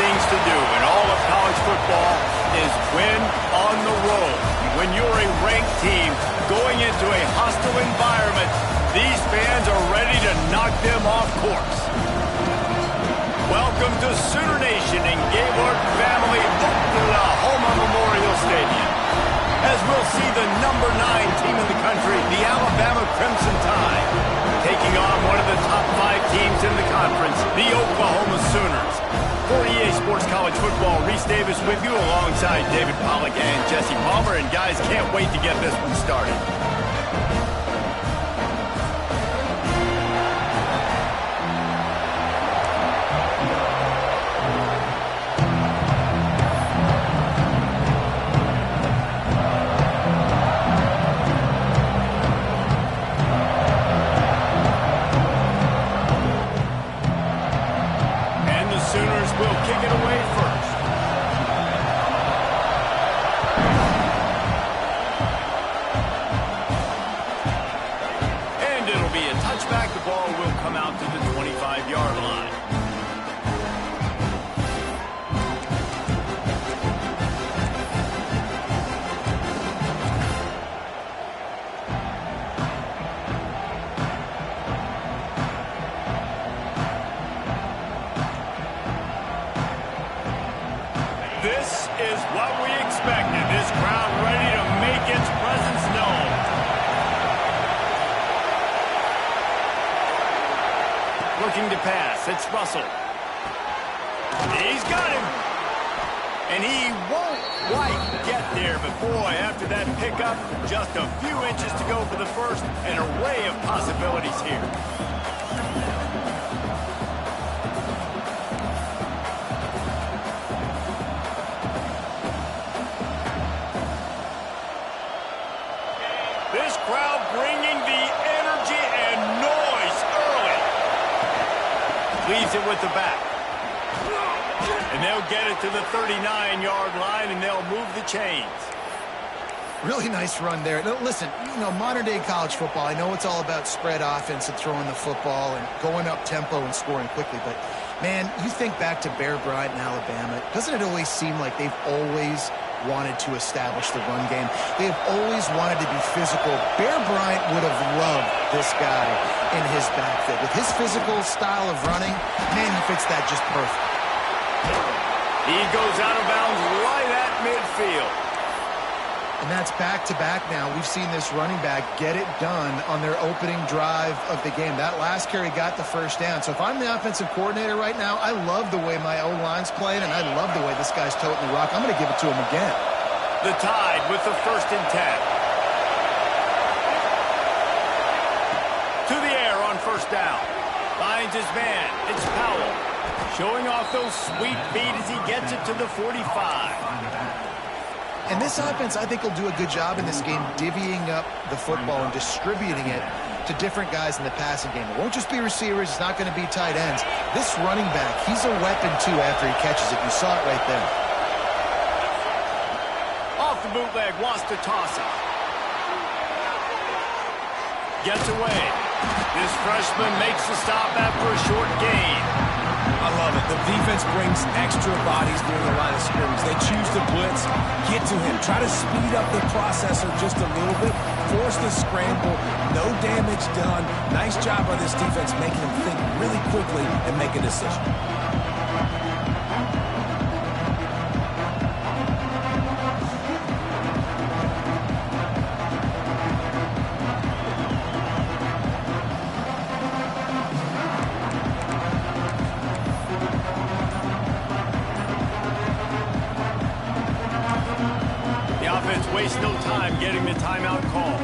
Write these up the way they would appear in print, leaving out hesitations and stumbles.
things to do in all of college football is win on the road. When you're a ranked team going into a hostile environment, these fans are ready to knock them off course. Welcome to Sooner Nation and Gaylord family Oklahoma Memorial Stadium, as we'll see the number 9 team in the country, the Alabama Crimson Tide, taking on one of the top 5 teams in the conference, the Oklahoma Sooners. For EA Sports College Football, Reese Davis with you alongside David Pollack and Jesse Palmer. And guys, can't wait to get this one started. This is what we expected. This crowd ready to make its presence known. Looking to pass. It's Russell. He's got him. And he won't quite get there. But boy, after that pickup, just a few inches to go for the first. An array of possibilities here. This crowd bringing the energy and noise early. Leaves it with the back. And they'll get it to the 39-yard line, and they'll move the chains. Really nice run there. Listen, modern-day college football, I know it's all about spread offense and throwing the football and going up tempo and scoring quickly, but, man, you think back to Bear Bryant in Alabama, doesn't it always seem like they've always wanted to establish the run game? They've always wanted to be physical. Bear Bryant would have loved this guy in his backfield. With his physical style of running, man, he fits that just perfect. He goes out of bounds right at midfield. And that's back-to-back now. We've seen this running back get it done on their opening drive of the game. That last carry got the first down. So if I'm the offensive coordinator right now, I love the way my O-line's playing, and I love the way this guy's toting the rock. I'm going to give it to him again. The Tide with the 1st and 10. To the air on 1st down. Finds his man. It's Powell. Showing off those sweet feet as he gets it to the 45. And this offense, I think, will do a good job in this game divvying up the football and distributing it to different guys in the passing game. It won't just be receivers. It's not going to be tight ends. This running back, he's a weapon, too, after he catches it. You saw it right there. Off the bootleg, wants to toss it. Gets away. This freshman makes the stop after a short gain. I love it. The defense brings extra bodies during the line of scrimmage. They choose to blitz, get to him, try to speed up the processor just a little bit, force the scramble, no damage done. Nice job by this defense making him think really quickly and make a decision. Waste no time getting the timeout call.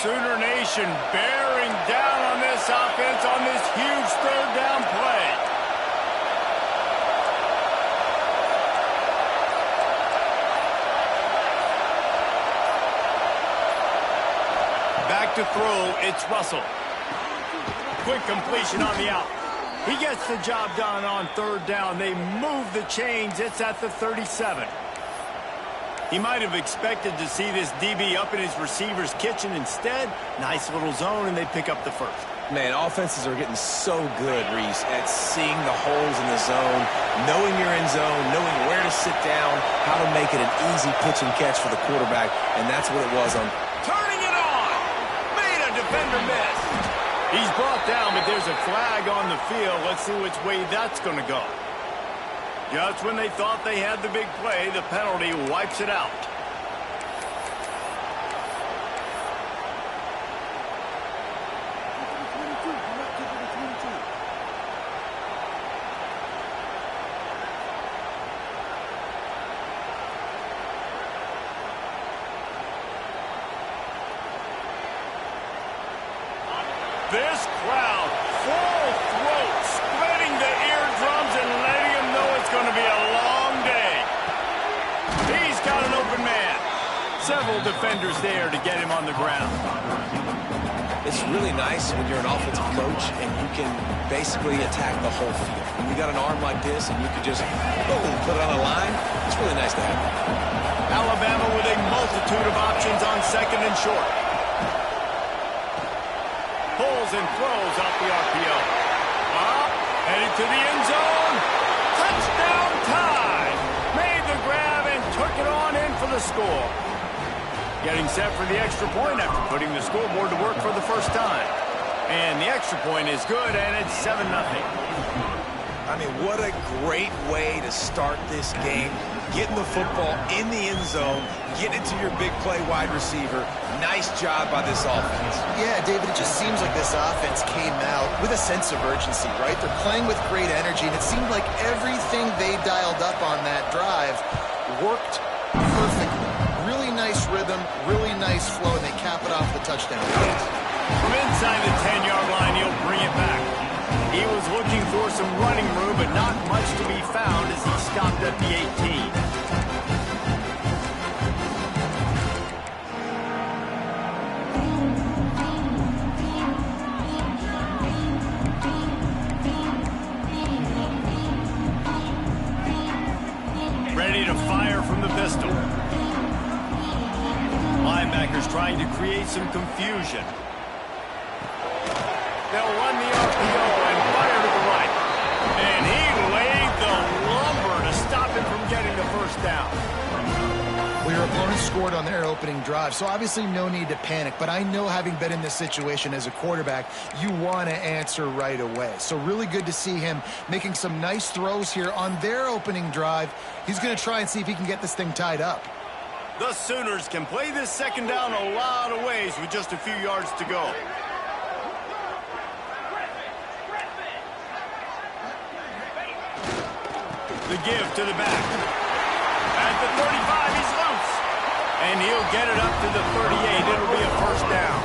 Sooner Nation bearing down on this offense on this huge 3rd down play. Back to throw, it's Russell. quick completion on the out. He gets the job done on third down. They move the chains. It's at the 37. He might have expected to see this DB up in his receiver's kitchen. Instead, nice little zone, and they pick up the first. Man, offenses are getting so good, Reese, at seeing the holes in the zone, knowing you're in zone, knowing where to sit down, how to make it an easy pitch and catch for the quarterback, and that's what it was on. Turning it on! Made a defender miss. He's brought down, but there's a flag on the field. Let's see which way that's going to go. Just when they thought they had the big play, the penalty wipes it out. This crowd, full throat, splitting the eardrums and letting him know it's going to be a long day. He's got an open man. Several defenders there to get him on the ground. It's really nice when you're an offensive coach and you can basically attack the whole field. When you got an arm like this and you can just, boom, put it on a line, it's really nice to have that. Alabama with a multitude of options on second and short. Pulls and throws off the RPO. Headed to the end zone. Touchdown time. Made the grab and took it on in for the score. Getting set for the extra point after putting the scoreboard to work for the first time. And the extra point is good, and it's 7-0. I mean, what a great way to start this game. Getting the football in the end zone, getting it to your big play wide receiver. Nice job by this offense. Yeah, David, it just seems like this offense came out with a sense of urgency, right? They're playing with great energy, and it seemed like everything they dialed up on that drive worked perfectly. Really nice rhythm, really nice flow, and they cap it off the touchdown pass. From inside the 10-yard line, he'll bring it back. He was looking for some running room, but not much to be found as he stopped at the 18. Ready to fire from the pistol. Linebackers trying to create some confusion. They'll run the RPO and fire to the right. And he laid the lumber to stop him from getting the first down. Well, your opponent scored on their opening drive, so obviously no need to panic. But I know, having been in this situation as a quarterback, you want to answer right away. So really good to see him making some nice throws here on their opening drive. He's going to try and see if he can get this thing tied up. The Sooners can play this second down a lot of ways with just a few yards to go. The give to the back. At the 35, he's loose. And he'll get it up to the 38. It'll be a first down.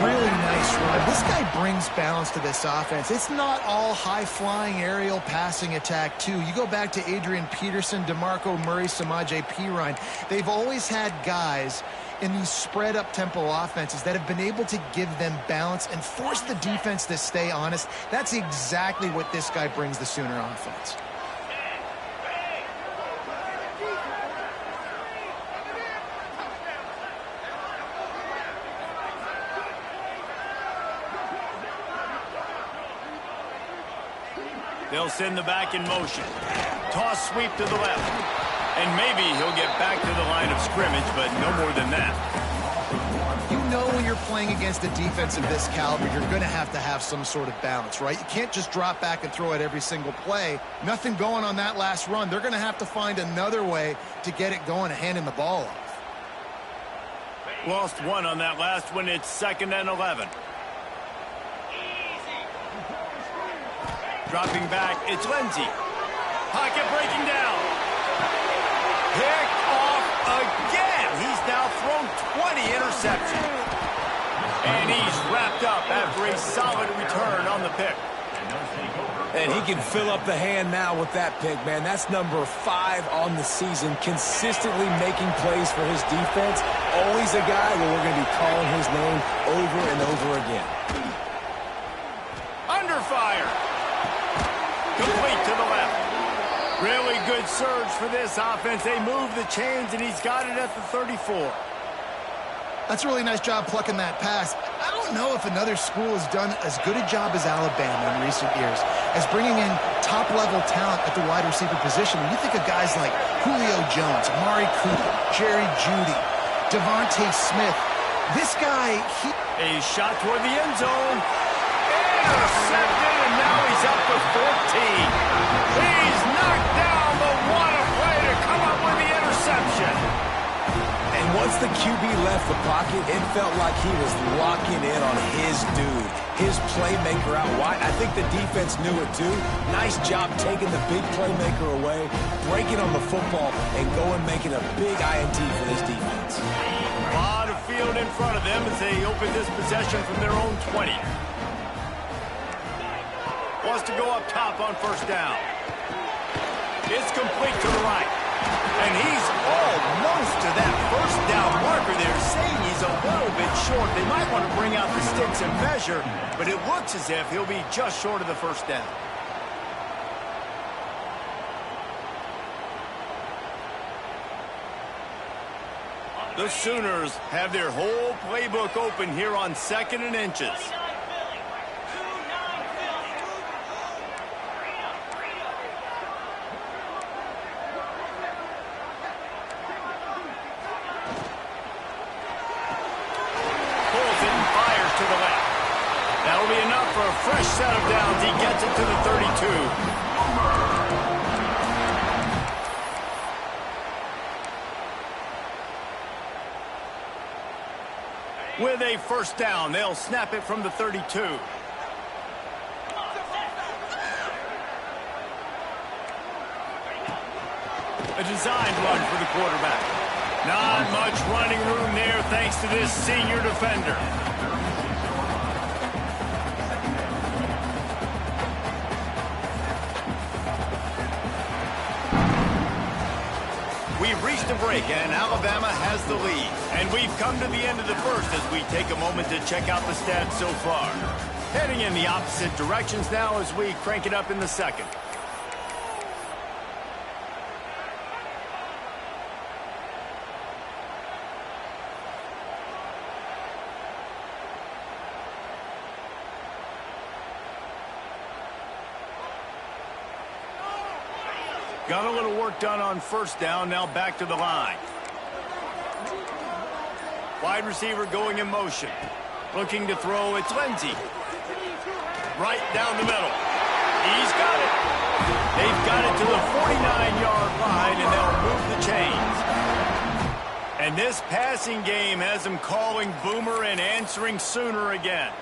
Really nice run. This guy brings balance to this offense. It's not all high-flying aerial passing attack, too. You go back to Adrian Peterson, DeMarco Murray, Samaje Perine. They've always had guys in these spread-up tempo offenses that have been able to give them balance and force the defense to stay honest. That's exactly what this guy brings the Sooner offense. They'll send the back in motion. Toss sweep to the left. And maybe he'll get back to the line of scrimmage, but no more than that. You know, when you're playing against a defense of this caliber, you're going to have some sort of balance, right? You can't just drop back and throw it every single play. Nothing going on that last run. They're going to have to find another way to get it going and handing the ball off. Lost one on that last one. It's 2nd and 11. Dropping back, it's Lindsey. Pocket breaking down. Picked off again. He's now thrown 20 interceptions. And he's wrapped up after a solid return on the pick. And he can fill up the hand now with that pick, man. That's number 5 on the season, consistently making plays for his defense. Always a guy where we're going to be calling his name over and over again. Complete to the left. Really good surge for this offense. They move the chains, and he's got it at the 34. That's a really nice job plucking that pass. I don't know if another school has done as good a job as Alabama in recent years as bringing in top-level talent at the wide receiver position. When you think of guys like Julio Jones, Amari Cooper, Jerry Jeudy, Devontae Smith, this guy, A shot toward the end zone. Intercepted, and now he's up to 14. He's knocked down, but what a play to come up with the interception. And once the QB left the pocket, it felt like he was locking in on his dude, his playmaker out wide. I think the defense knew it too. Nice job taking the big playmaker away, breaking on the football, and going making a big INT for this defense. A lot of field in front of them as they open this possession from their own 20. Wants to go up top on first down. It's complete to the right. And he's almost to that first down marker there, saying he's a little bit short. They might want to bring out the sticks and measure, but it looks as if he'll be just short of the first down. The Sooners have their whole playbook open here on 2nd and inches. That'll be enough for a fresh set of downs. He gets it to the 32. With a first down, they'll snap it from the 32. A designed run for the quarterback. Not much running room there thanks to this senior defender. We've reached a break, and Alabama has the lead. And we've come to the end of the first as we take a moment to check out the stats so far. Heading in the opposite directions now as we crank it up in the second. Got a little work done on first down, now back to the line. Wide receiver going in motion. Looking to throw, it's Lindsey. Right down the middle. He's got it. They've got it to the 49-yard line, and they'll move the chains. And this passing game has them calling Boomer and answering Sooner again.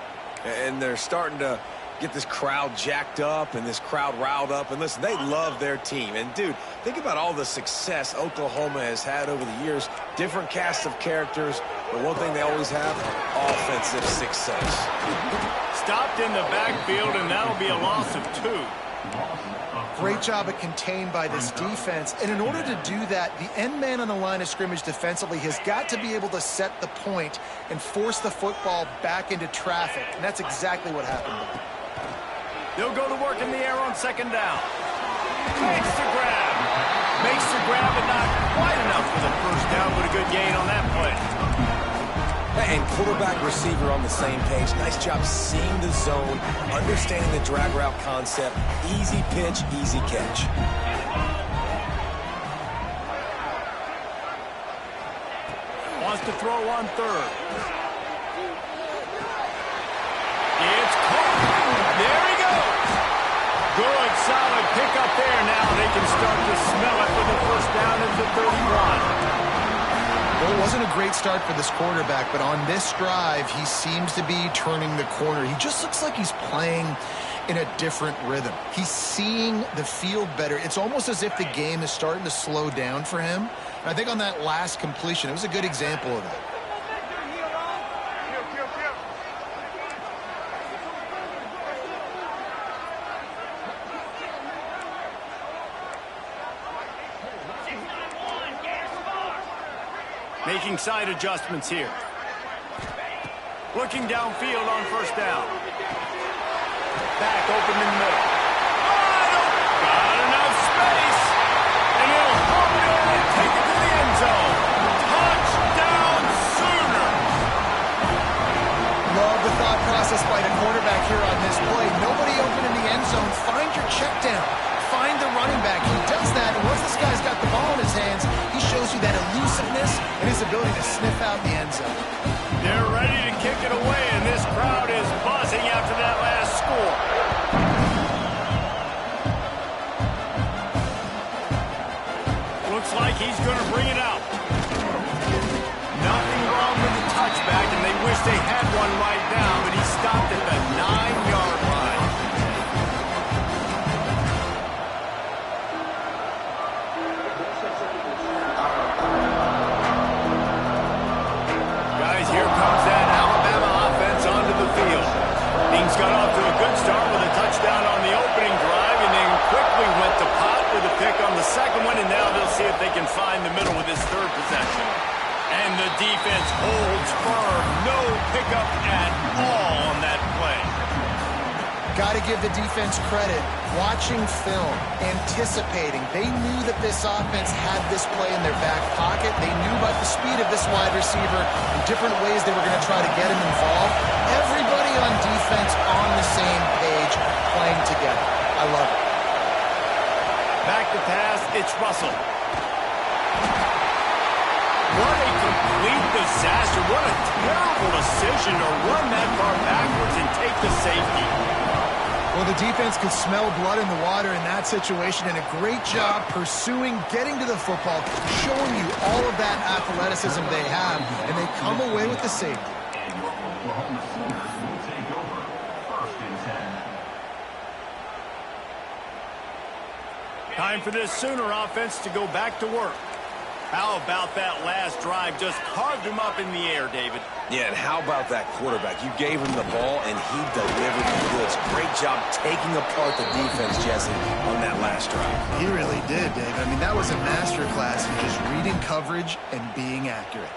And they're starting to get this crowd jacked up and this crowd riled up. And listen, they love their team. And, dude, think about all the success Oklahoma has had over the years. Different casts of characters. But one thing they always have, offensive success. Stopped in the backfield, and that'll be a loss of 2. Great job at contained by this defense. And in order to do that, the end man on the line of scrimmage defensively has got to be able to set the point and force the football back into traffic. And that's exactly what happened. They'll go to work in the air on second down. Makes the grab. Makes the grab, but not quite enough for the first down, but a good gain on that play. And quarterback receiver on the same page. Nice job seeing the zone, understanding the drag route concept. Easy pitch, easy catch. Wants to throw on third. It's caught. There he goes. Good, solid pickup there. Now they can start to smell it for the first down at the 31. Well, it wasn't a great start for this quarterback, but on this drive, he seems to be turning the corner. He just looks like he's playing in a different rhythm. He's seeing the field better. It's almost as if the game is starting to slow down for him. And I think on that last completion, it was a good example of that. Making side adjustments here. Looking downfield on first down. Back open in the middle. Wide open his ability to sniff out the end zone. They're ready to kick it away, and this crowd is buzzing after that last score. Looks like he's going to bring it out. Nothing wrong with the touchback, and they wish they had one right now, but he stopped at the 9-yard line. Guys, here comes that Alabama offense onto the field. Things got off to a good start with a touchdown on the opening drive, and then quickly went to pot with a pick on the second one, and now they'll see if they can find the middle with this third possession. And the defense holds firm. No pickup at all on that play. Got to give the defense credit. Watching film, anticipating. They knew that this offense had this play in their back pocket. They knew about the speed of this wide receiver and different ways they were going to try to get him involved. Everybody on defense on the same page, playing together. I love it. Back to pass, it's Russell. What a complete disaster. What a terrible decision to run that far backwards and take the safety. Well, the defense could smell blood in the water in that situation, and a great job pursuing, getting to the football, showing you all of that athleticism they have, and they come away with the safety. Time for this Sooner offense to go back to work. How about that last drive? Just carved him up in the air, David. Yeah, and how about that quarterback? You gave him the ball, and he delivered the goods. Great job taking apart the defense, Jesse, on that last drive. He really did, Dave. I mean, that was a masterclass in just reading coverage and being accurate.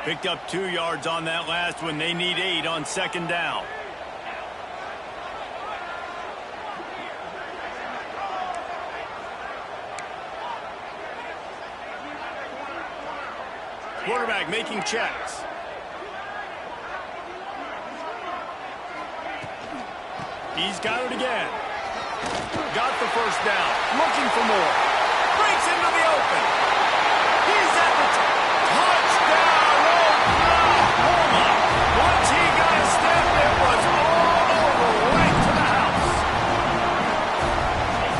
Picked up 2 yards on that last one. They need 8 on second down. Quarterback making checks. He's got it again. Got the first down. Looking for more. Breaks into the open. He's at the touchdown. Oklahoma. Once he got a step, it was all over, right to the house.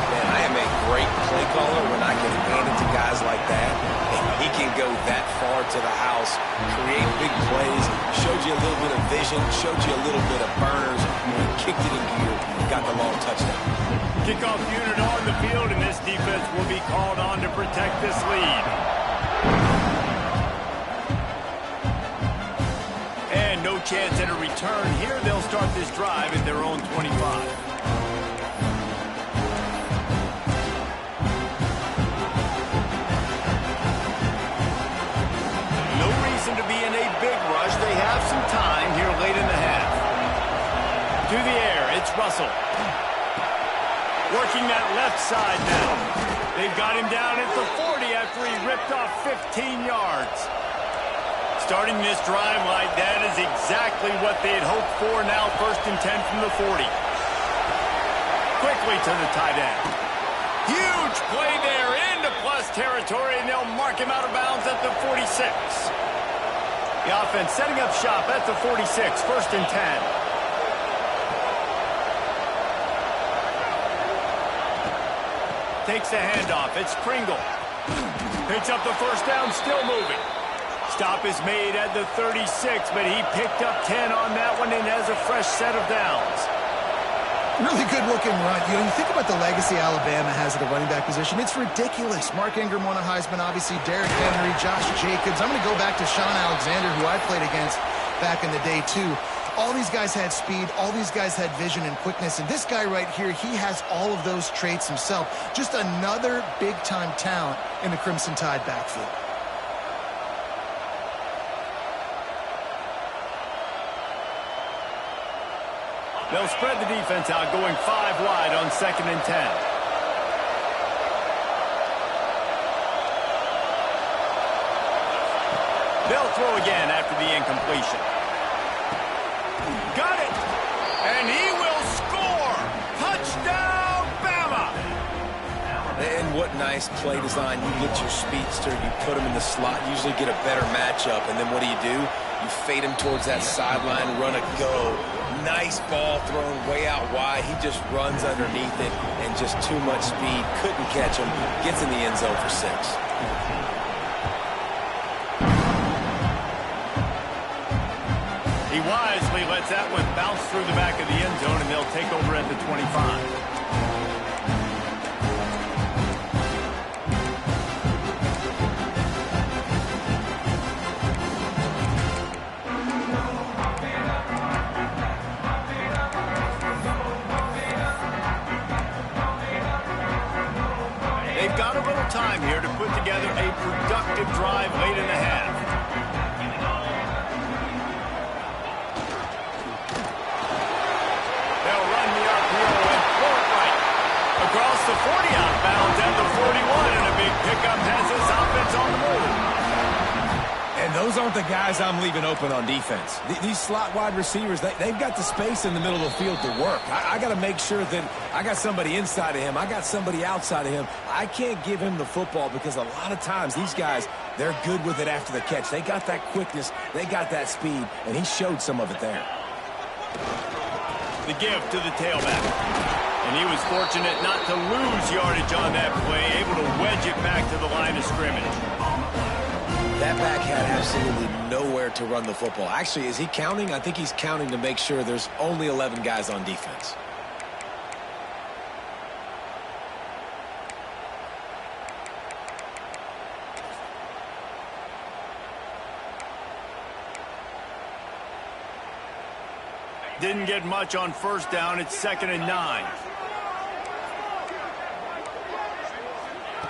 Man, I am a great play caller when I can hand it to guys like that. And he can go that far to the house, create big plays, showed you a little bit of vision, showed you a little bit of burners, and he kicked it in gear and got the long touchdown. Kickoff unit on the field, and this defense will be called on to protect this lead. And no chance at a return here. They'll start this drive at their own 25. To be in a big rush. They have some time here late in the half. To the air, it's Russell. Working that left side now. They've got him down at the 40 after he ripped off 15 yards. Starting this drive like that is exactly what they had hoped for. Now 1st and 10 from the 40. Quickly to the tight end. Huge play there into plus territory, and they'll mark him out of bounds at the 46. The offense setting up shop at the 46, 1st and 10. Takes the handoff. It's Kringle. Picks up the first down, still moving. Stop is made at the 36, but he picked up 10 on that one and has a fresh set of downs. Really good-looking run. You know, you think about the legacy Alabama has at the running back position. It's ridiculous. Mark Ingram won a Heisman, obviously. Derrick Henry, Josh Jacobs. I'm going to go back to Sean Alexander, who I played against back in the day, too. All these guys had speed. All these guys had vision and quickness. And this guy right here, he has all of those traits himself. Just another big-time talent in the Crimson Tide backfield. They'll spread the defense out, going 5 wide on 2nd and 10. They'll throw again after the incompletion. Got it! And he will score! nice play design. You get your speedster, you put him in the slot, usually get a better matchup, and then what do? You fade him towards that sideline, run a go. Nice ball thrown way out wide. He just runs underneath it, and just too much speed. Couldn't catch him. Gets in the end zone for 6. He wisely lets that one bounce through the back of the end zone, and they'll take over at the 25. They've got a little time here to put together a productive drive late in the half. They'll run the RPO and throw it right across the 40 out of bounds at the 41, and a big pickup has this offense on the move. And those aren't the guys I'm leaving open on defense. These slot wide receivers, they've got the space in the middle of the field to work. I got to make sure that I got somebody inside of him. I got somebody outside of him. I can't give him the football because a lot of times these guys, they're good with it after the catch. They got that quickness. They got that speed, and he showed some of it there. The give to the tailback. And he was fortunate not to lose yardage on that play, able to wedge it back to the line of scrimmage. That back had absolutely nowhere to run the football. Actually, is he counting? I think he's counting to make sure there's only 11 guys on defense. Didn't get much on first down. It's 2nd and 9.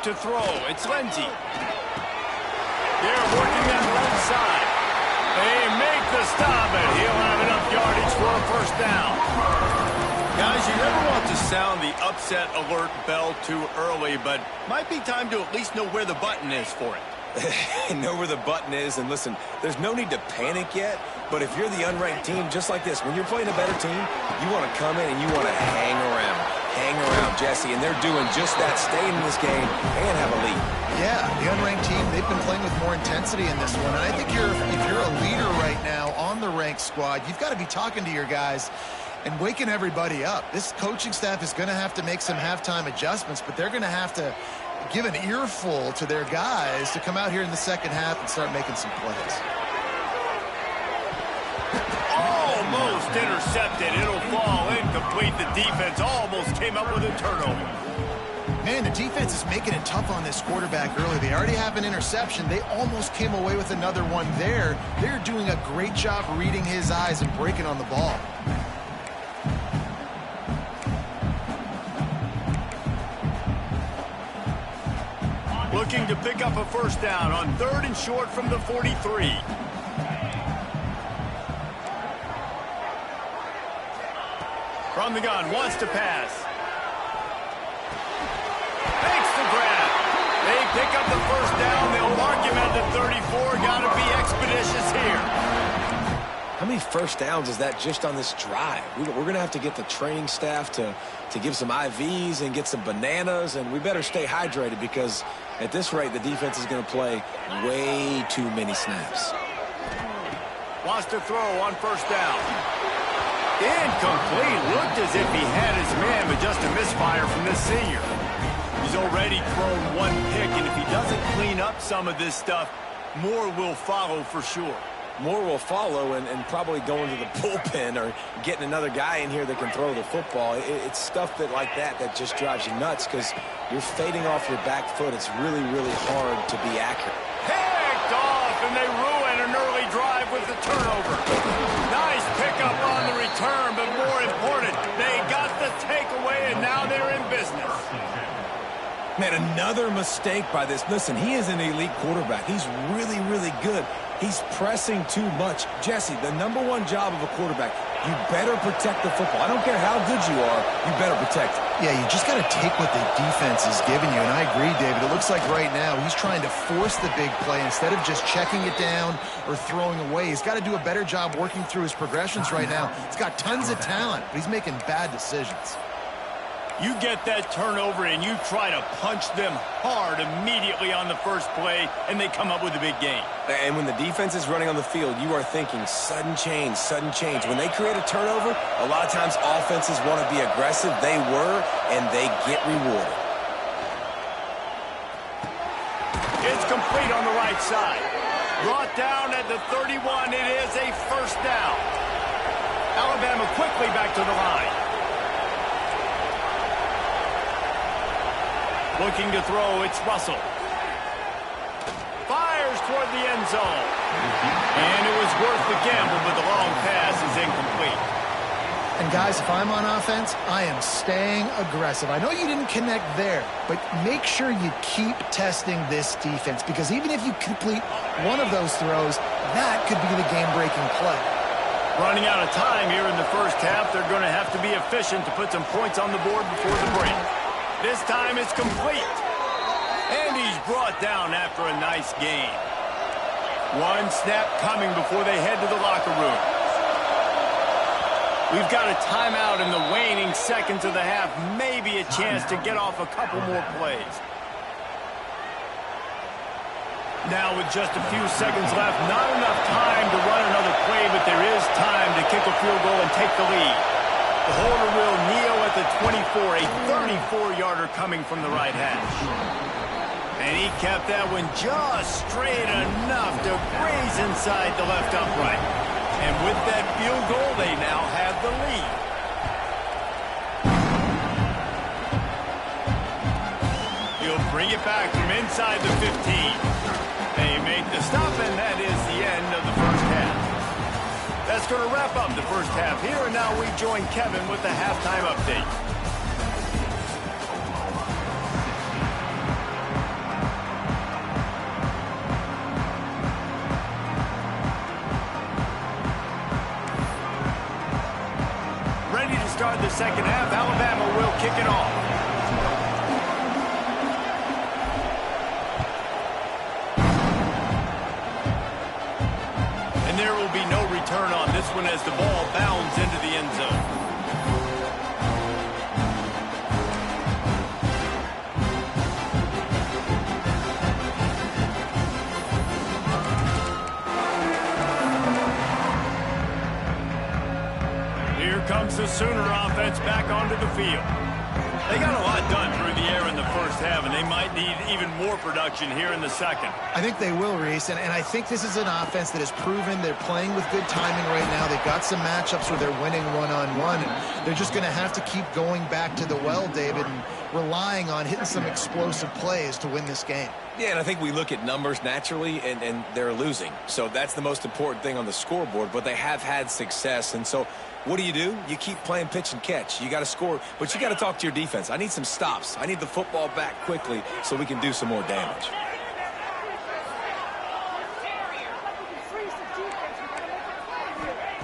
To throw, it's Lindsey. They're working that left side. They make the stop, and he'll have enough yardage for a first down. Guys, you never want to sound the upset alert bell too early, but might be time to at least know where the button is for it. Know where the button is, and listen, there's no need to panic yet, but if you're the unranked team, just like this, when you're playing a better team, you want to come in and you want to hang around, Jesse, and they're doing just that, staying in this game and have a lead. Yeah, the unranked team, they've been playing with more intensity in this one, and I think if you're a leader right now on the ranked squad, you've got to be talking to your guys and waking everybody up. This coaching staff is going to have to make some halftime adjustments, but they're going to have to give an earful to their guys to come out here in the second half and start making some plays. Almost intercepted. It'll fall incomplete. The defense almost came up with a turnover. Man, the defense is making it tough on this quarterback early. They already have an interception. They almost came away with another one there. They're doing a great job reading his eyes and breaking on the ball. Looking to pick up a first down on 3rd and short from the 43. From the gun, wants to pass. Makes the grab. They pick up the first down. They'll mark him at the 34. Got to be expeditious here. How many first downs is that just on this drive? We're going to have to get the training staff to give some IVs and get some bananas, and we better stay hydrated because at this rate, the defense is going to play way too many snaps. Wants to throw on first down. Incomplete. Looked as if he had his man, but just a misfire from this senior. He's already thrown one pick, and if he doesn't clean up some of this stuff, more will follow for sure. More will follow, and probably going to the bullpen or getting another guy in here that can throw the football. It's stuff like that just drives you nuts because you're fading off your back foot. It's really, really hard to be accurate. Picked off, and they ruin an early drive with the turnover. Nice pickup on the return, but more important, they got the takeaway, and now they're in business. Man, another mistake by this. Listen, he is an elite quarterback. He's really, really good. He's pressing too much. Jesse, the #1 job of a quarterback, you better protect the football. I don't care how good you are, you better protect it. Yeah, you just got to take what the defense is giving you, and I agree, David. It looks like right now he's trying to force the big play instead of just checking it down or throwing away. He's got to do a better job working through his progressions right now. He's got tons of talent, but he's making bad decisions. You get that turnover and you try to punch them hard immediately on the first play, and they come up with a big gain. And when the defense is running on the field, you are thinking sudden change, sudden change. When they create a turnover, a lot of times offenses want to be aggressive. They were, and they get rewarded. It's complete on the right side. Brought down at the 31. It is a first down. Alabama quickly back to the line. Looking to throw, it's Russell. Fires toward the end zone. And it was worth the gamble, but the long pass is incomplete. And guys, if I'm on offense, I am staying aggressive. I know you didn't connect there, but make sure you keep testing this defense, because even if you complete one of those throws, that could be the game-breaking play. Running out of time here in the first half, they're going to have to be efficient to put some points on the board before the break. This time it's complete. And he's brought down after a nice gain. One snap coming before they head to the locker room. We've got a timeout in the waning seconds of the half. Maybe a chance to get off a couple more plays. Now with just a few seconds left, not enough time to run another play, but there is time to kick a field goal and take the lead. The holder will kneel at the 24, a 34-yarder coming from the right hash. And he kept that one just straight enough to graze inside the left upright. And with that field goal, they now have the lead. He'll bring it back from inside the 15. They make the stop, and that is the end of the first half. That's going to wrap up the first half here, and now we join Kevin with the halftime update. Ready to start the second half. Alabama will kick it off. And there will be no return on this one as the ball bounds into the end zone. Here comes the Sooner offense back onto the field. They got a lot done through the air in the first half, and they might need even more production here in the second. I think they will, Reese, and I think this is an offense that has proven they're playing with good timing right now. They've got some matchups where they're winning one-on-one, and they're just going to have to keep going back to the well, David, and relying on hitting some explosive plays to win this game. Yeah, and I think we look at numbers naturally, and they're losing. So that's the most important thing on the scoreboard, but they have had success. And so what do? You keep playing pitch and catch. You got to score, but you got to talk to your defense. I need some stops. I need the football back quickly so we can do some more damage.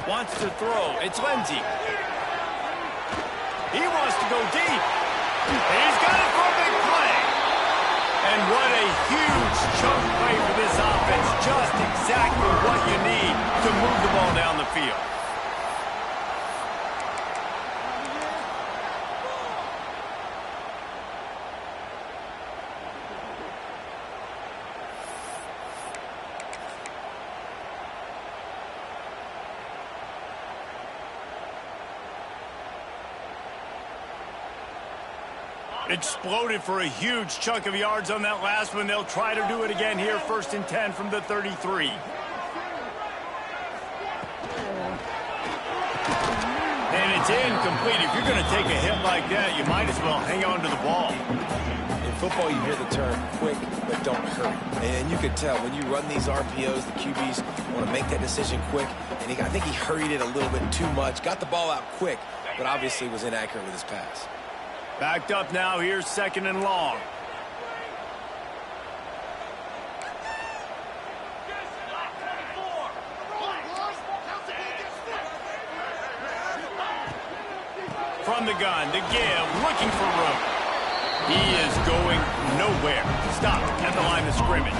Wants to throw. It's Lindsey. He wants to go deep. He's got it for a big play. And what a huge chunk play for this offense. Just exactly what you need to move the ball down the field. Exploded for a huge chunk of yards on that last one. They'll try to do it again here, 1st and 10 from the 33. And it's incomplete. If you're going to take a hit like that, you might as well hang on to the ball. In football, you hear the term quick, but don't hurry. And you can tell when you run these RPOs, the QBs want to make that decision quick. And I think he hurried it a little bit too much. Got the ball out quick, but obviously was inaccurate with his pass. Backed up now. Here's 2nd and long. From the gun to give, looking for room. He is going nowhere. Stop at the line of scrimmage.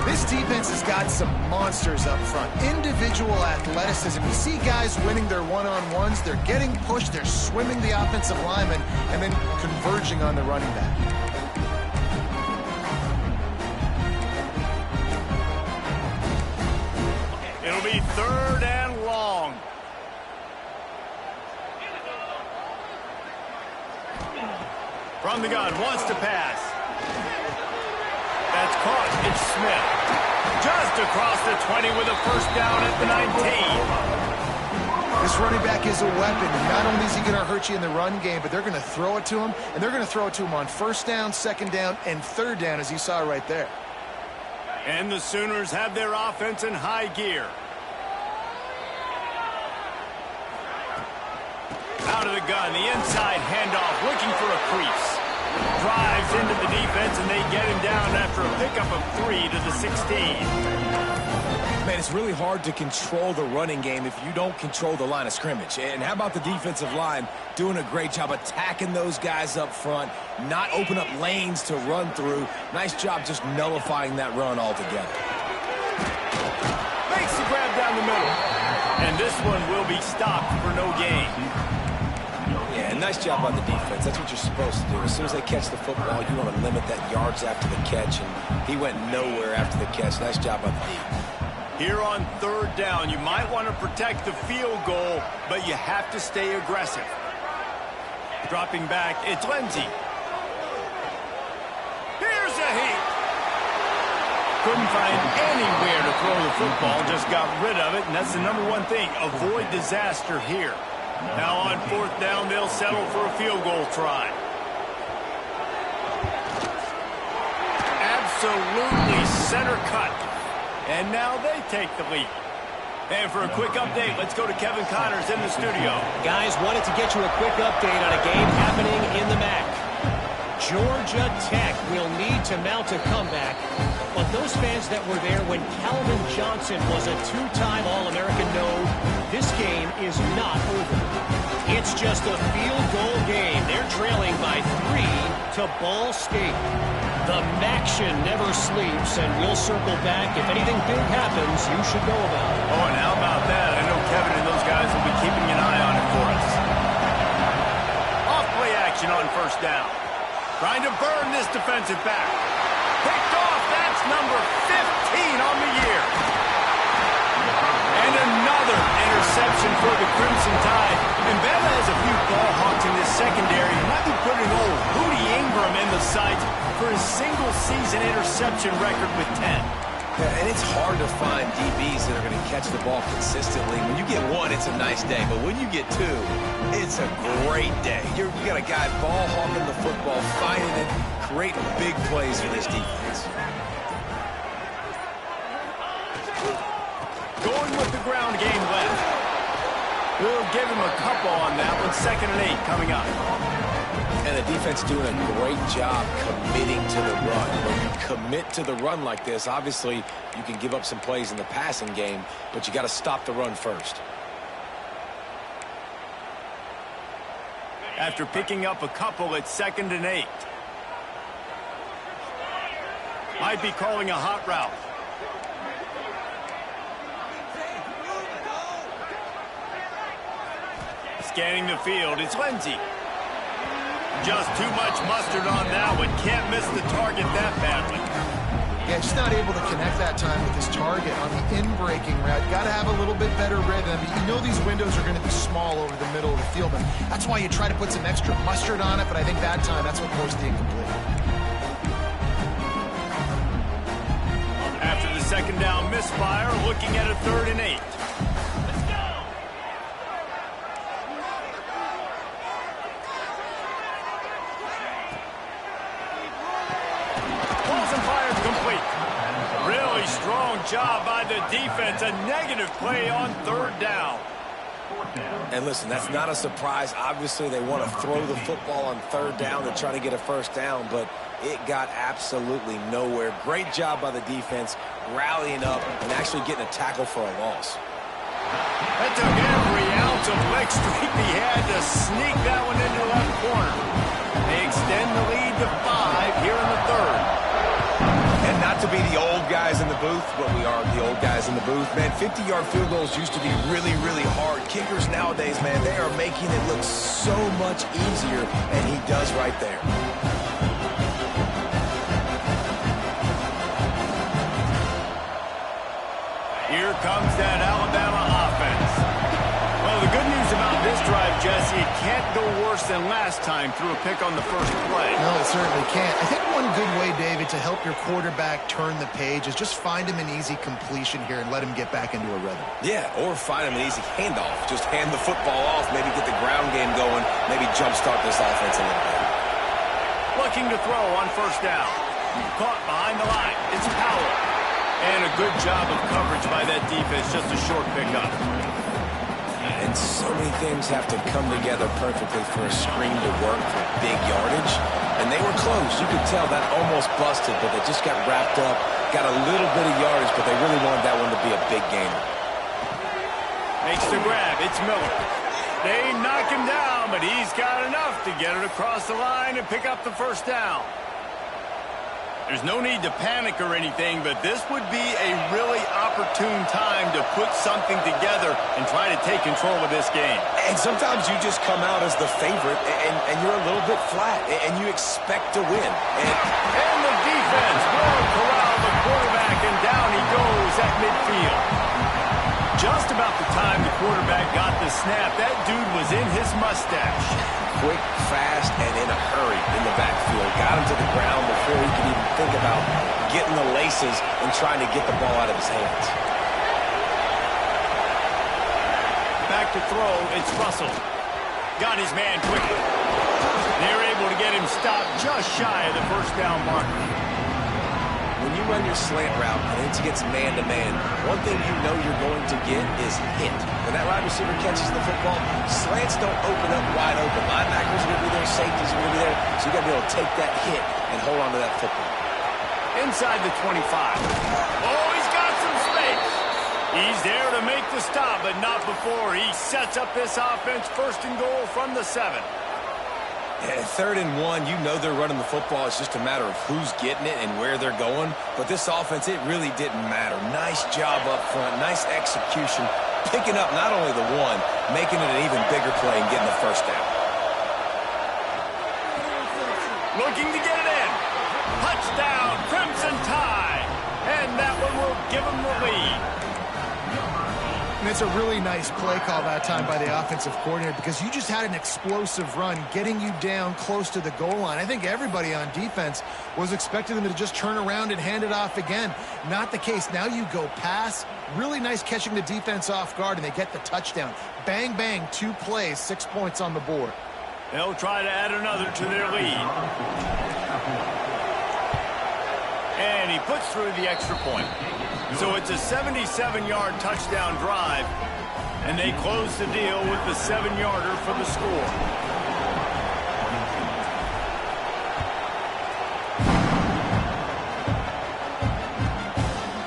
This defense has got some monsters up front. Individual athleticism. You see guys winning their one-on-ones. They're getting pushed. They're swimming the offensive lineman and then converging on the running back. It'll be 3rd and long. From the gun, wants to pass. That's caught. It's Smith. Just across the 20 with a first down at the 19. This running back is a weapon. And not only is he going to hurt you in the run game, but they're going to throw it to him, and they're going to throw it to him on 1st down, 2nd down, and 3rd down, as you saw right there. And the Sooners have their offense in high gear. Out of the gun, the inside handoff, looking for a crease. Drives into the defense, and they get him down after a pickup of 3 to the 16. Man, it's really hard to control the running game if you don't control the line of scrimmage. And how about the defensive line doing a great job attacking those guys up front, not open up lanes to run through. Nice job just nullifying that run altogether. Makes the grab down the middle. And this one will be stopped for no gain. Yeah, nice job on the defense. That's what you're supposed to do. As soon as they catch the football, you want to limit that yards after the catch, and he went nowhere after the catch. Nice job on the D. Here on 3rd down, you might want to protect the field goal, but you have to stay aggressive. Dropping back, it's Lindsey. Here's a heat. Couldn't find anywhere to throw the football, just got rid of it, and that's the #1 thing. Avoid disaster here. Now on 4th down, they'll settle for a field goal try. Absolutely center cut. And now they take the lead. And for a quick update, let's go to Kevin Connors in the studio. Guys, wanted to get you a quick update on a game happening in the MAC. Georgia Tech will need to mount a comeback, but those fans that were there when Calvin Johnson was a 2-time All-American know this game is not over. It's just a field goal game. They're trailing by 3 to Ball State. The MACtion never sleeps, and we'll circle back. If anything big happens, you should know about it. Oh, and how about that? I know Kevin and those guys will be keeping an eye on it for us. Off play action on 1st down. Trying to burn this defensive back. Picked off. That's number 15 on the year. And another interception for the Crimson Tide. And Bama has a few ball hawks in this secondary. He might be putting old Hootie Ingram in the sights for his single-season interception record with 10. Yeah, and it's hard to find DBs that are going to catch the ball consistently. When you get 1, it's a nice day. But when you get 2, it's a great day. You got a guy ball hawking the football, finding it, creating big plays for this defense. Going with the ground game left. We'll give him a couple on that one. 2nd and 8 coming up. And the defense doing a great job committing to the run. When you commit to the run like this, obviously you can give up some plays in the passing game, but you got to stop the run first. After picking up a couple, it's 2nd and 8. Might be calling a hot route. Scanning the field, it's Lindsey. Just too much mustard on that one. Can't miss the target that badly. Yeah, just not able to connect that time with his target on the in-breaking route. Got to have a little bit better rhythm. You know these windows are going to be small over the middle of the field, but that's why you try to put some extra mustard on it, but I think that time that's what forced the incomplete. After the 2nd down misfire, looking at a 3rd and 8. Really strong job by the defense. A negative play on 3rd down. And listen, that's not a surprise. Obviously, they want to throw the football on 3rd down to try to get a 1st down, but it got absolutely nowhere. Great job by the defense, rallying up and actually getting a tackle for a loss. That took every ounce of leg strength he had to sneak that one into the left corner. They extend the lead to 5 here in the 3rd. And not to be the old guys in the booth, but we are the old guys in the booth. Man, 50-yard field goals used to be really, really hard. Kickers nowadays, man, they are making it look so much easier, and he does right there. Here comes that Alabama offense. Well, the good news about this drive, Jesse, it can't go worse than last time through a pick on the first play. No, it certainly can't. I think one good way, David, to help your quarterback turn the page is just find him an easy completion here and let him get back into a rhythm. Yeah, or find him an easy handoff. Just hand the football off, maybe get the ground game going, maybe jumpstart this offense a little bit. Looking to throw on first down. Caught behind the line. It's Powell. And a good job of coverage by that defense, just a short pickup. And so many things have to come together perfectly for a screen to work for big yardage. And they were close. You could tell that almost busted, but they just got wrapped up, got a little bit of yardage, but they really wanted that one to be a big gainer. Makes the grab. It's Miller. They knock him down, but he's got enough to get it across the line and pick up the first down. There's no need to panic or anything, but this would be a really opportune time to put something together and try to take control of this game. And sometimes you just come out as the favorite, and you're a little bit flat, and you expect to win. And the defense will corral the quarterback, and down he goes at midfield. Just about the time the quarterback got the snap, that dude was in his mustache. Quick, fast, and in a hurry in the backfield. Got him to the ground before he could even think about getting the laces and trying to get the ball out of his hands. Back to throw, it's Russell. Got his man quickly. They're able to get him stopped just shy of the first down marker. When you run your slant route and it's against man-to-man, one thing you know you're going to get is hit. When that wide receiver catches the football, slants don't open up wide open. Linebackers are going to be there, safeties are going to be there, so you got to be able to take that hit and hold on to that football. Inside the 25. Oh, he's got some space. He's there to make the stop, but not before he sets up this offense first and goal from the 7. Yeah, 3rd and 1, you know they're running the football. It's just a matter of who's getting it and where they're going. But this offense, it really didn't matter. Nice job up front, nice execution, picking up not only the one, making it an even bigger play and getting the first down. Looking to get it in. Touchdown, Crimson Tide. And that one will give them the lead. And it's a really nice play call that time by the offensive coordinator because you just had an explosive run getting you down close to the goal line. I think everybody on defense was expecting them to just turn around and hand it off again. Not the case. Now you go pass. Really nice catching the defense off guard, and they get the touchdown. Bang, bang, 2 plays, 6 points on the board. They'll try to add another to their lead. And he puts through the extra point. So it's a 77-yard touchdown drive, and they close the deal with the 7-yarder for the score.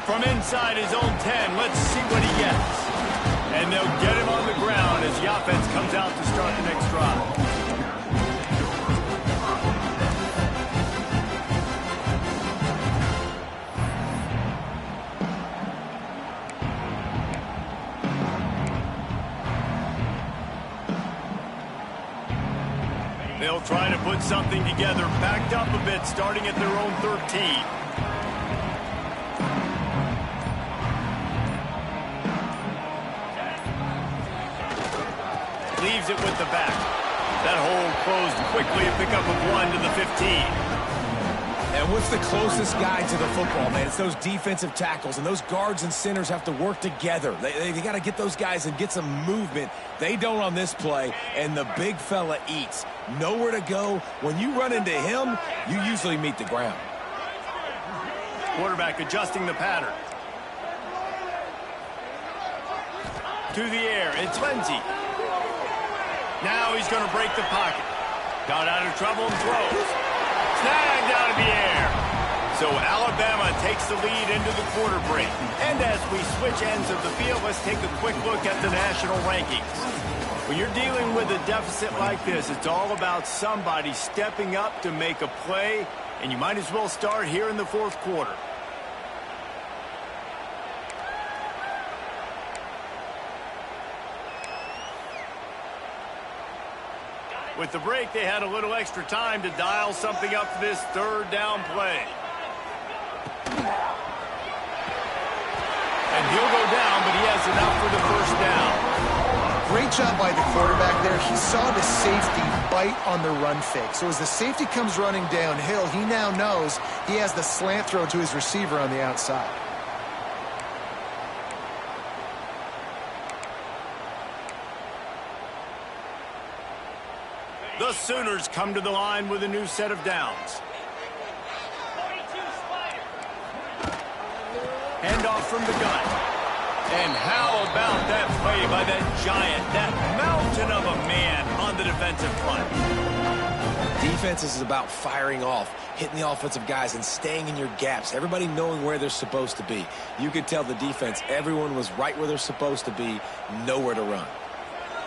From inside his own 10, let's see what he gets. And they'll get him on the ground as the offense comes out to start the next drive. They'll try to put something together, backed up a bit, starting at their own 13. Leaves it with the back. That hole closed quickly, a pickup of 1 to the 15. And what's the closest guy to the football, man? It's those defensive tackles, and those guards and centers have to work together. They got to get those guys and get some movement. They don't on this play, and the big fella eats. Nowhere to go. When you run into him, you usually meet the ground. Quarterback adjusting the pattern. To the air, it's Lindsey. Now he's going to break the pocket. Got out of trouble and throws. Snagged out of the air. So Alabama takes the lead into the quarter break. And as we switch ends of the field, let's take a quick look at the national rankings. When you're dealing with a deficit like this, it's all about somebody stepping up to make a play, and you might as well start here in the fourth quarter. With the break, they had a little extra time to dial something up for this third down play. And he'll go down, but he has enough for the first down. Great job by the quarterback there. He saw the safety bite on the run fake. So as the safety comes running downhill, he now knows he has the slant throw to his receiver on the outside. The Sooners come to the line with a new set of downs. Handoff from the gun. And how about that play by that giant, that mountain of a man on the defensive front? Defense is about firing off, hitting the offensive guys, and staying in your gaps. Everybody knowing where they're supposed to be. You could tell the defense, everyone was right where they're supposed to be, nowhere to run.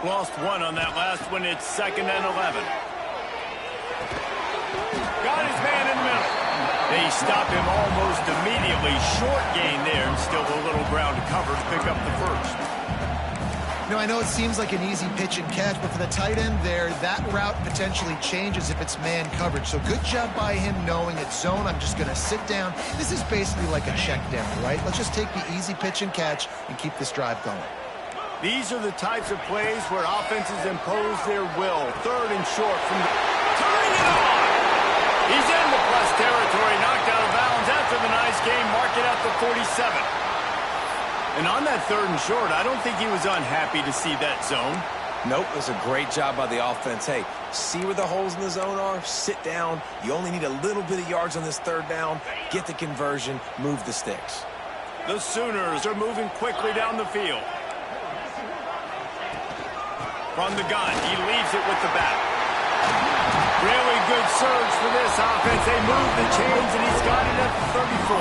Lost one on that last one. It's 2nd and 11. Got his man in the middle. They stop him almost immediately. Short gain there, and still a little ground to cover to pick up the first. You know, I know it seems like an easy pitch and catch, but for the tight end there, that route potentially changes if it's man coverage. So good job by him knowing it's zone. I'm just going to sit down. This is basically like a check down, right? Let's just take the easy pitch and catch and keep this drive going. These are the types of plays where offenses impose their will. 3rd and short from the... Tying it on! He's in the plus territory, knocked out of bounds after the nice game. Mark it at the 47. And on that 3rd and short, I don't think he was unhappy to see that zone. Nope, it was a great job by the offense. Hey, see where the holes in the zone are? Sit down. You only need a little bit of yards on this 3rd down. Get the conversion, move the sticks. The Sooners are moving quickly down the field. From the gun, he leaves it with the back. Really good surge for this offense. They move the chains, and he's got it at the 34.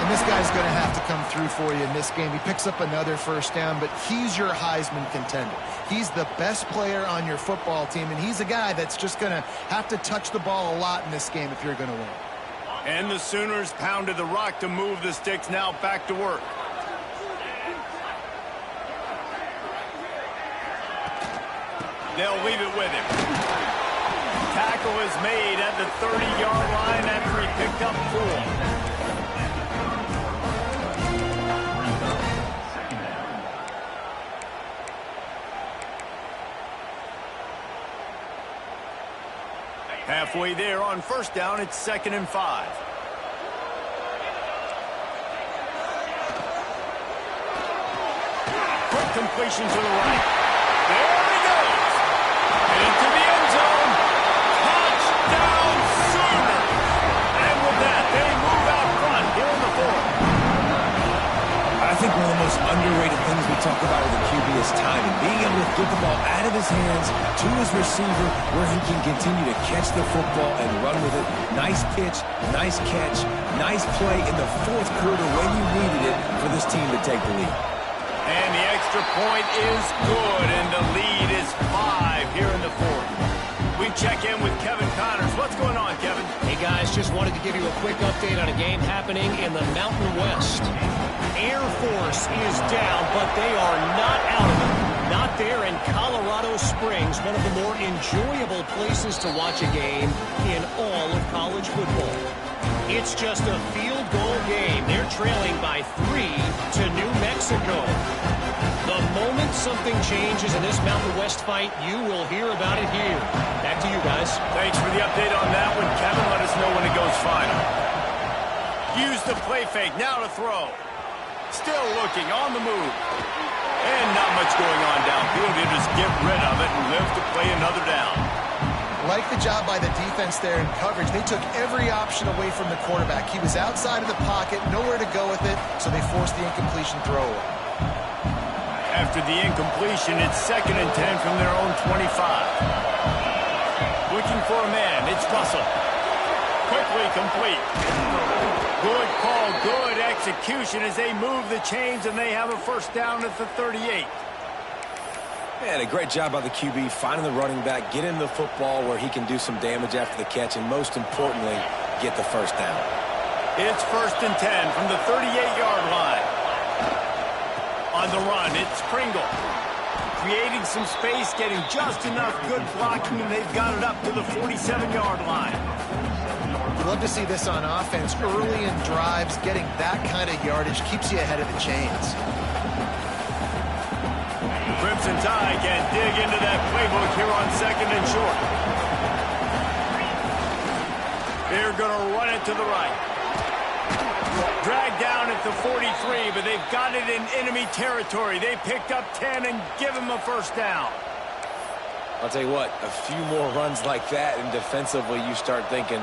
And this guy's going to have to come through for you in this game. He picks up another first down, but he's your Heisman contender. He's the best player on your football team, and he's a guy that's just going to have to touch the ball a lot in this game if you're going to win. And the Sooners pounded the rock to move the sticks. Now back to work. They'll leave it with him. Tackle is made at the 30-yard line after he picked up 4. Halfway there on first down, it's 2nd and 5. Quick completion to the right. There he goes. Into the end zone. Touchdown Sooners. And with that, they move out front here in the 4th. I think one of the most underrated things we talk about with the QB is timing. Being able to get the ball out of his hands to his receiver where he can continue to catch the football and run with it. Nice pitch, nice catch, nice play in the 4th quarter when you needed it for this team to take the lead. And the extra point is good, and the lead is 5 here in the 4th. We check in with Kevin Connors. What's going on, Kevin? Hey, guys, just wanted to give you a quick update on a game happening in the Mountain West. Air Force is down, but they are not out of it. Not there in Colorado Springs, one of the more enjoyable places to watch a game in all of college football. It's just a field goal game. They're trailing by 3 to New Mexico. The moment something changes in this Mountain West fight, you will hear about it here. Back to you guys. Thanks for the update on that one, Kevin. Let us know when it goes final. Use the play fake. Now to throw. Still looking on the move. And not much going on downfield. He'll just get rid of it and live to play another down. Like the job by the defense there in coverage. They took every option away from the quarterback. He was outside of the pocket, nowhere to go with it, so they forced the incompletion throw away. After the incompletion, it's 2nd and 10 from their own 25. Looking for a man. It's Russell. Quickly complete. Good call, good execution as they move the chains, and they have a first down at the 38. And a great job by the QB finding the running back, get him the football where he can do some damage after the catch, and most importantly, get the first down. It's 1st and 10 from the 38-yard line. On the run, it's Pringle. creating some space, getting just enough good blocking, and they've got it up to the 47-yard line. You love to see this on offense. Early in drives, getting that kind of yardage keeps you ahead of the chains. Crimson Tide can dig into that playbook here on 2nd and short. They're going to run it to the right. Dragged down at the 43, but they've got it in enemy territory. They picked up 10 and give him a first down. I'll tell you what, a few more runs like that, and defensively you start thinking,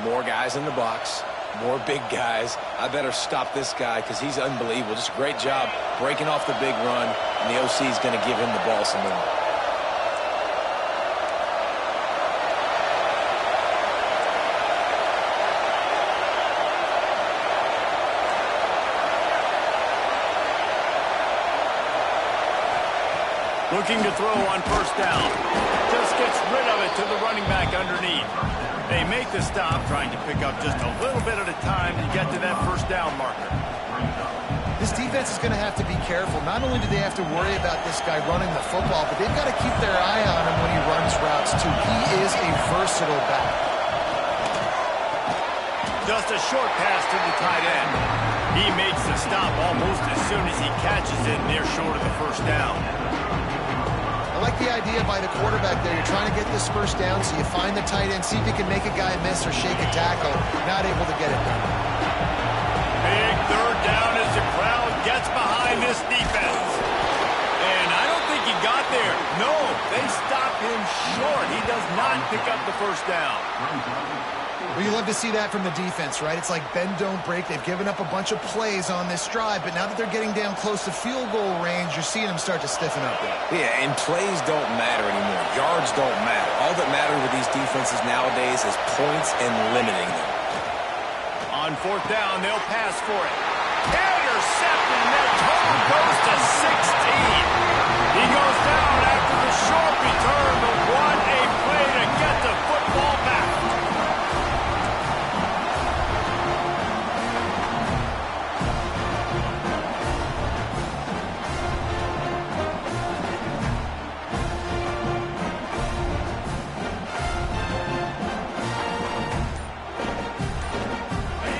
more guys in the box, more big guys. I better stop this guy because he's unbelievable. Just a great job breaking off the big run, and the OC is going to give him the ball some more. Looking to throw on first down. Just gets rid of it to the running back underneath. They make the stop, trying to pick up just a little bit at a time to get to that first down marker. This defense is going to have to be careful. Not only do they have to worry about this guy running the football, but they've got to keep their eye on him when he runs routes, too. He is a versatile back. Just a short pass to the tight end. He makes the stop almost as soon as he catches it, and they're short of the first down. I like the idea by the quarterback there. You're trying to get this first down, so you find the tight end, see if you can make a guy miss or shake a tackle. Not able to get it done. Big third down as the crowd gets behind this defense. And I don't think he got there. No, they stop him short. He does not pick up the first down. Well, you love to see that from the defense, right? It's like bend, don't break. They've given up a bunch of plays on this drive, but now that they're getting down close to field goal range, you're seeing them start to stiffen up there. Yeah, and plays don't matter anymore. Yards don't matter. All that matters with these defenses nowadays is points and limiting them. On fourth down, they'll pass for it. Intercepted, and that total goes to 16. He goes down after the short return, but what a play to get the football back.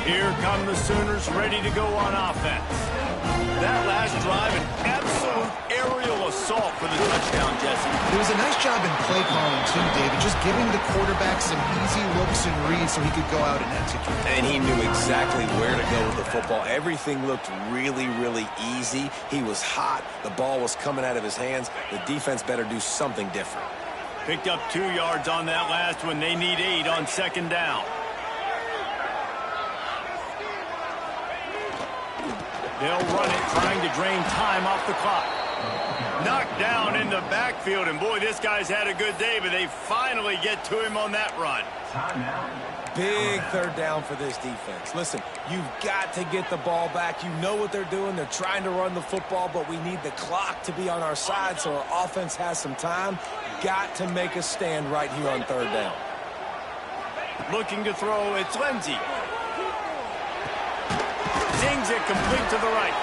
Here come the Sooners ready to go on offense. That last drive, an absolute aerial assault for the touchdown, Jesse. There was a nice job in play calling, too, David, just giving the quarterback some easy looks and reads so he could go out and execute. And he knew exactly where to go with the football. Everything looked really, really easy. He was hot. The ball was coming out of his hands. The defense better do something different. Picked up 2 yards on that last one. They need 8 on second down. They'll run it, trying to drain time off the clock. Knocked down in the backfield, and boy, this guy's had a good day, but they finally get to him on that run. Big third down for this defense. Listen, you've got to get the ball back. You know what they're doing. They're trying to run the football, but we need the clock to be on our side so our offense has some time. Got to make a stand right here on third down. Looking to throw, it's Lindsey. Zings it complete to the right.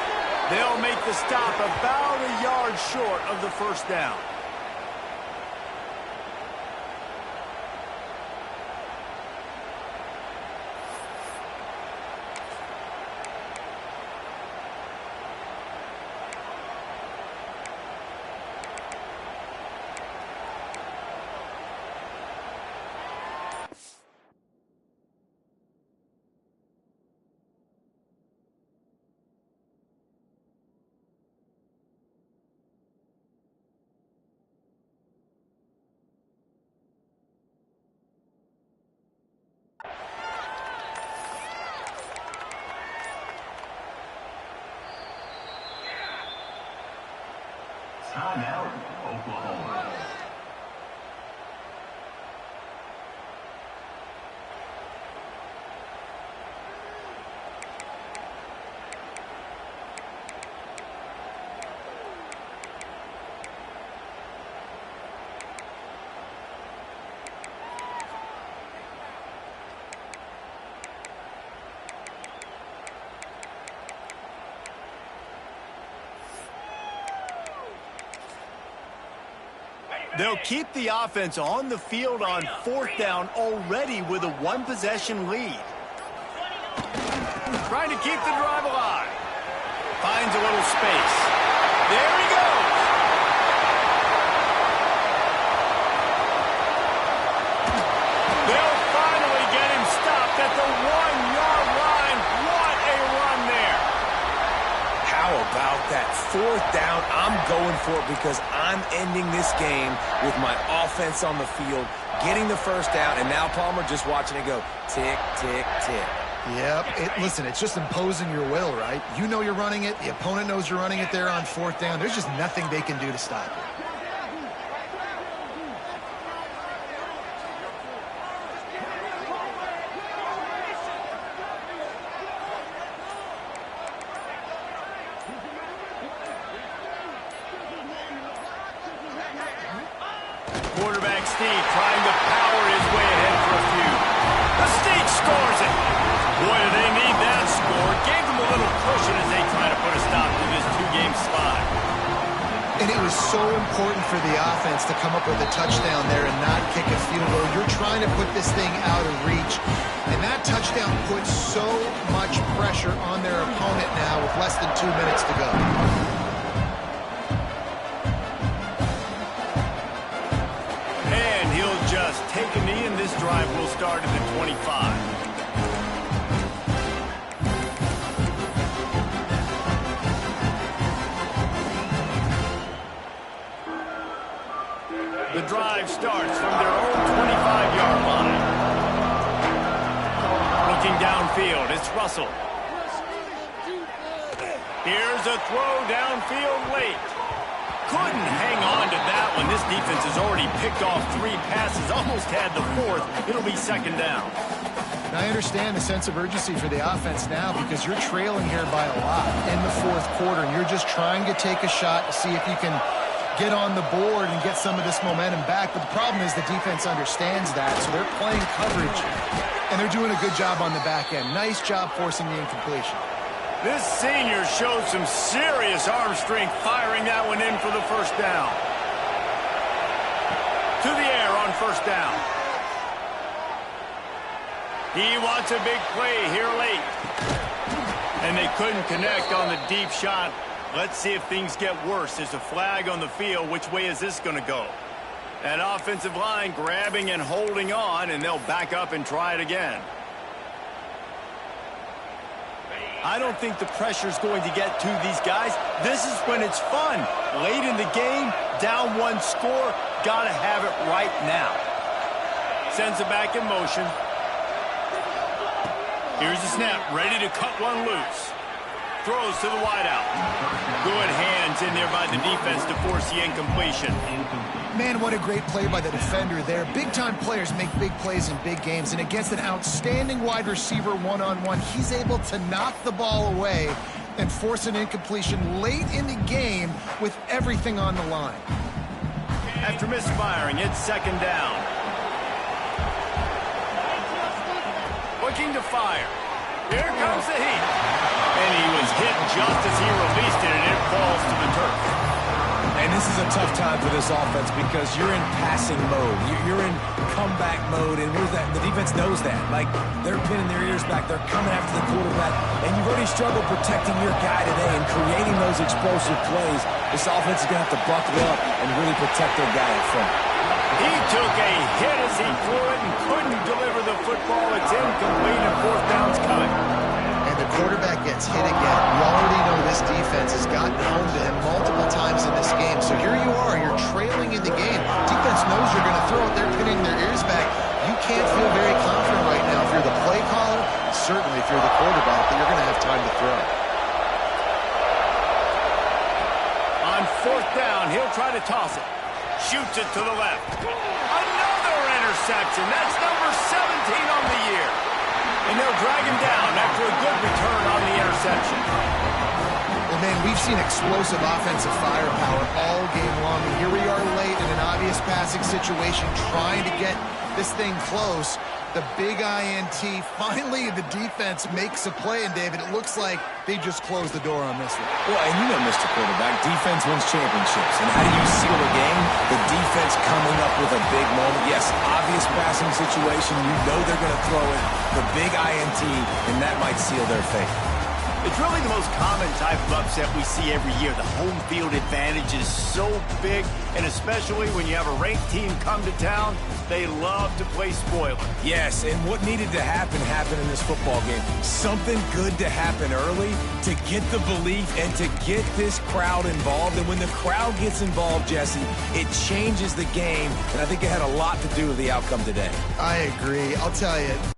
They'll make the stop about a yard short of the first down. Timeout, Oklahoma. They'll keep the offense on the field on fourth down already with a one-possession lead. Trying to keep the drive alive. Finds a little space. There he goes. They'll finally get him stopped at the 1-yard line. What a run there. How about that? Fourth down, I'm going for it because I'm ending this game with my offense on the field, getting the first down, and now Palmer just watching it go tick, tick, tick. Yep. Listen, it's just imposing your will, right? You know you're running it. The opponent knows you're running it there on fourth down. There's just nothing they can do to stop it. Quarterback Steve trying to power his way ahead for a few. The Steve scores it. Boy, do they need that score. Gave them a little cushion as they try to put a stop to this two-game spot. And it was so important for the offense to come up with a touchdown there and not kick a field goal. You're trying to put this thing out of reach. And that touchdown puts so much pressure on their opponent now with less than 2 minutes to go. And he'll just take a knee, and this drive will start at the 25. The drive starts from their own 25-yard line. Looking downfield, it's Russell. Here's a throw downfield late. Couldn't hang on to that one. This defense has already picked off 3 passes, almost had the 4th. It'll be second down. I understand the sense of urgency for the offense now because you're trailing here by a lot in the 4th quarter, and you're just trying to take a shot to see if you can get on the board and get some of this momentum back. But the problem is the defense understands that, so they're playing coverage, and they're doing a good job on the back end. Nice job forcing the incompletion. This senior showed some serious arm strength firing that one in for the first down. To the air on first down. He wants a big play here late. And they couldn't connect on the deep shot. Let's see if things get worse. There's a flag on the field. Which way is this going to go? That offensive line grabbing and holding on, and they'll back up and try it again. I don't think the pressure's going to get to these guys. This is when it's fun. Late in the game, down 1 score, got to have it right now. Sends it back in motion. Here's the snap, ready to cut one loose. Throws to the wideout. Good hands in there by the defense to force the incompletion. Man, what a great play by the defender there. Big-time players make big plays in big games, and against an outstanding wide receiver one-on-one, he's able to knock the ball away and force an incompletion late in the game with everything on the line. After misfiring, it's second down. Looking to fire. Here comes the heat. And he was hit just as he released it, and it falls to the turf. And this is a tough time for this offense because you're in passing mode. You're in comeback mode, and the defense knows that. Like, they're pinning their ears back. They're coming after the quarterback, and you've already struggled protecting your guy today and creating those explosive plays. This offense is going to have to buckle up and really protect their guy in front. He took a hit as he threw it and couldn't deliver the football. It's incomplete, and fourth down's coming. And the quarterback gets hit again. You already know this defense has gotten home to him multiple times in this game. So here you are, you're trailing in the game. Defense knows you're going to throw it. They're pinning their ears back. You can't feel very confident right now if you're the play caller, certainly if you're the quarterback, that you're going to have time to throw. On fourth down, he'll try to toss it. Shoots it to the left. Another interception. That's number 17 on the year. And they'll drag him down after a good return on the interception. Well, man, we've seen explosive offensive firepower all game long. And here we are late in an obvious passing situation trying to get this thing close. The big INT. Finally, the defense makes a play. And, David, it looks like they just closed the door on this one. Well, and you know, Mr. Quarterback, defense wins championships. And how do you seal the game? The defense a big moment. Yes, obvious passing situation. You know they're going to throw it. The big INT, and that might seal their fate. It's really the most common type of upset we see every year. The home field advantage is so big, and especially when you have a ranked team come to town, they love to play spoiler. Yes, and what needed to happen happened in this football game. Something good to happen early to get the belief and to get this crowd involved. And when the crowd gets involved, Jesse, it changes the game, and I think it had a lot to do with the outcome today. I agree. I'll tell you,